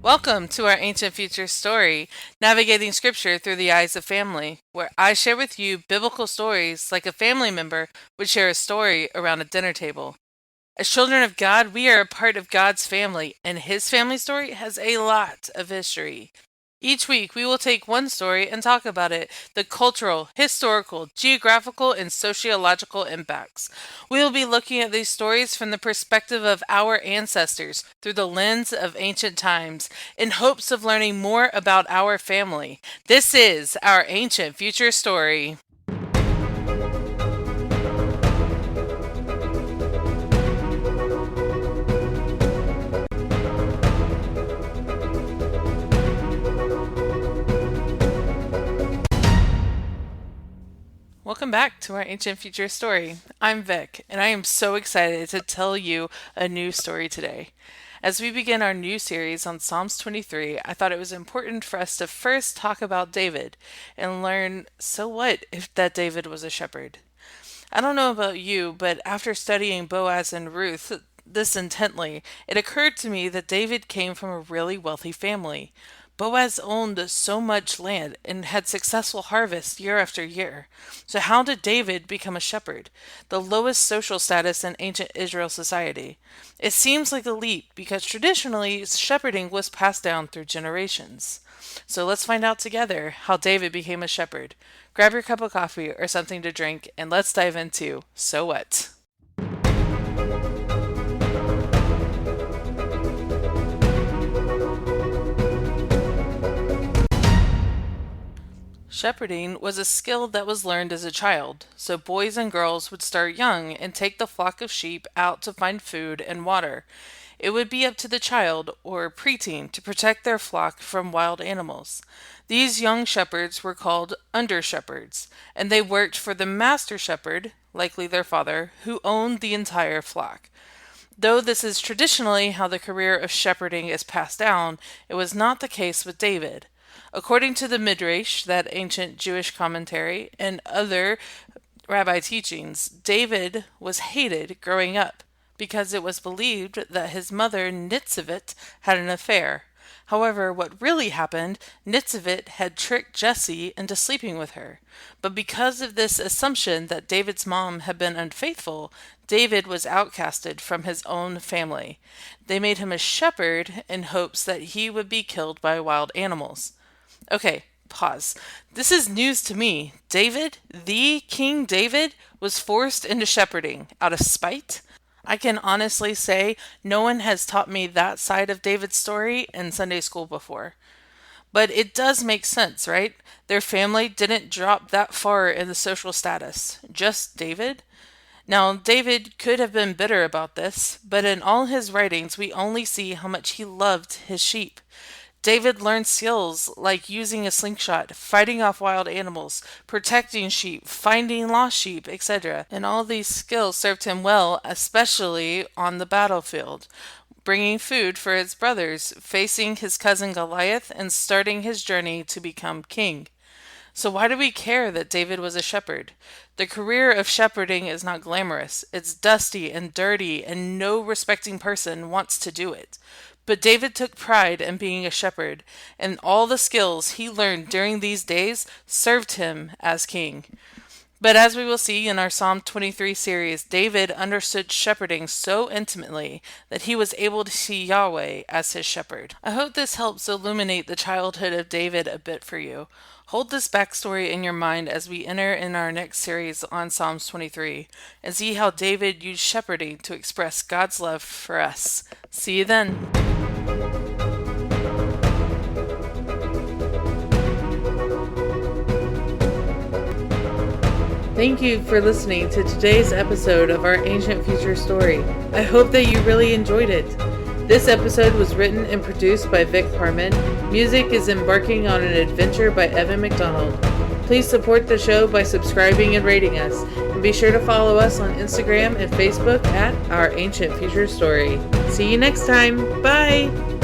Welcome to our Ancient Future story, navigating scripture through the eyes of family, where I share with you biblical stories like a family member would share a story around a dinner table. As children of God, we are a part of God's family, and His family story has a lot of history. Each week, we will take one story and talk about it, the cultural, historical, geographical, and sociological impacts. We will be looking at these stories from the perspective of our ancestors through the lens of ancient times in hopes of learning more about our family. This is our Ancient Future Story. Welcome back to our Ancient Future Story. I'm Vic, and I am so excited to tell you a new story today. As we begin our new series on Psalms 23, I thought it was important for us to first talk about David and learn, so what if that David was a shepherd? I don't know about you, but after studying Boaz and Ruth this intently, it occurred to me that David came from a really wealthy family. Boaz owned so much land and had successful harvests year after year. So, how did David become a shepherd? The lowest social status in ancient Israel society. It seems like a leap because traditionally shepherding was passed down through generations. So, let's find out together how David became a shepherd. Grab your cup of coffee or something to drink and let's dive into So What? Shepherding was a skill that was learned as a child, so boys and girls would start young and take the flock of sheep out to find food and water. It would be up to the child, or preteen, to protect their flock from wild animals. These young shepherds were called under shepherds, and they worked for the master shepherd, likely their father, who owned the entire flock. Though this is traditionally how the career of shepherding is passed down, it was not the case with David. According to the Midrash, that ancient Jewish commentary, and other rabbi teachings, David was hated growing up because it was believed that his mother Nitzevet had an affair. However, what really happened, Nitzevet had tricked Jesse into sleeping with her. But because of this assumption that David's mom had been unfaithful, David was outcasted from his own family. They made him a shepherd in hopes that he would be killed by wild animals. Okay, pause. This is news to me. David, the King David, was forced into shepherding out of spite? I can honestly say no one has taught me that side of David's story in Sunday school before. But it does make sense, right? Their family didn't drop that far in the social status. Just David? Now, David could have been bitter about this, but in all his writings we only see how much he loved his sheep. David learned skills like using a slingshot, fighting off wild animals, protecting sheep, finding lost sheep, etc. And all these skills served him well, especially on the battlefield, bringing food for his brothers, facing his cousin Goliath, and starting his journey to become king. So why do we care that David was a shepherd? The career of shepherding is not glamorous. It's dusty and dirty, and no respecting person wants to do it. But David took pride in being a shepherd, and all the skills he learned during these days served him as king. But as we will see in our Psalm 23 series, David understood shepherding so intimately that he was able to see Yahweh as his shepherd. I hope this helps illuminate the childhood of David a bit for you. Hold this backstory in your mind as we enter in our next series on Psalms 23 and see how David used shepherding to express God's love for us. See you then. Thank you for listening to today's episode of our Ancient Future Story. I hope that you really enjoyed it. This episode was written and produced by Vic Harmon. Music is Embarking on an Adventure by Evan McDonald. Please support the show by subscribing and rating us. And be sure to follow us on Instagram and Facebook at Our Ancient Future Story. See you next time. Bye!